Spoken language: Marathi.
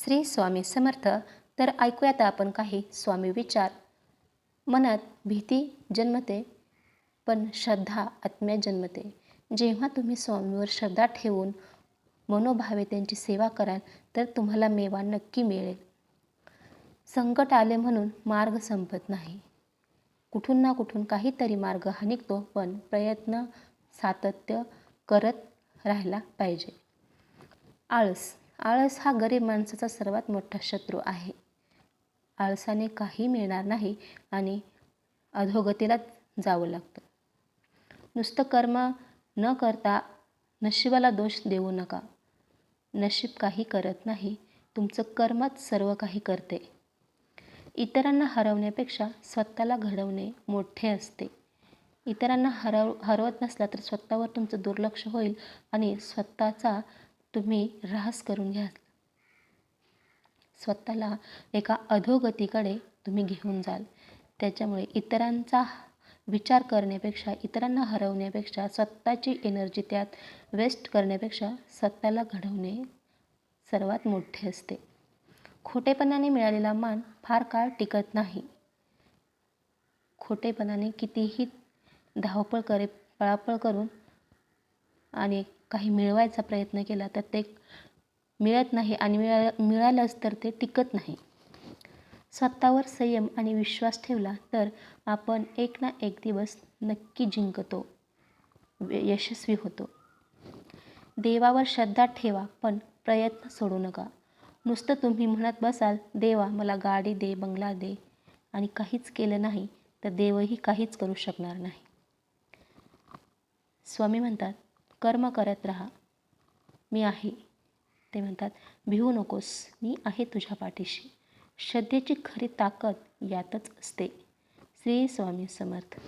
श्री स्वामी समर्थ. तर ऐकूयात आपण काही स्वामी विचार. मनात भीती जन्मते पण श्रद्धा आत्म्यात जन्मते. जेव्हा तुम्ही स्वामीवर श्रद्धा ठेवून मनोभावे त्यांची सेवा कराल तर तुम्हाला मेवा नक्की मिळेल. संकट आले म्हणून मार्ग संपत नाही. कुठून ना कुठून काहीतरी मार्ग हा निघतो, पण प्रयत्न सातत्य करत राहायला पाहिजे. आळस हा गरीब माणसाचा सर्वात मोठा शत्रू आहे. आळसाने काही मिळणार नाही आणि अधोगतीला जावं लागतं. नुसतं कर्म न करता नशिबाला दोष देऊ नका. नशीब काही करत नाही, तुमचं कर्मच सर्व काही करते. इतरांना हरवण्यापेक्षा स्वतःला घडवणे मोठे असते. इतरांना हरवत नसला तर स्वतःवर तुमचं दुर्लक्ष होईल आणि स्वतःचा तुम्ही ऱ्हास करून घ्याल. स्वतःला एका अधोगतीकडे तुम्ही घेऊन जाल. त्याच्यामुळे इतरांचा विचार करण्यापेक्षा, इतरांना हरवण्यापेक्षा, स्वतःची एनर्जी त्यात वेस्ट करण्यापेक्षा स्वतःला घडवणे सर्वात मोठे असते. खोटेपणाने मिळालेला मान फार काळ टिकत नाही. खोटेपणाने कितीही पळापळ करून आणि काही मिळवायचा प्रयत्न केला तर ते मिळत नाही आणि मिळालंच तर ते टिकत नाही. स्वतःवर संयम आणि विश्वास ठेवला तर आपण एक ना एक दिवस नक्की जिंकतो, यशस्वी होतो. देवावर श्रद्धा ठेवा पण प्रयत्न सोडू नका. नुसतं तुम्ही म्हणत बसाल, देवा मला गाडी दे, बंगला दे, आणि काहीच केलं नाही तर देवही काहीच करू शकणार नाही. स्वामी म्हणतात, कर्म करत राहा, मी आहे. ते म्हणतात, भिवू नकोस, मी आहे तुझ्या पाठीशी. श्रद्धेची खरी ताकद यातच असते. श्री स्वामी समर्थ.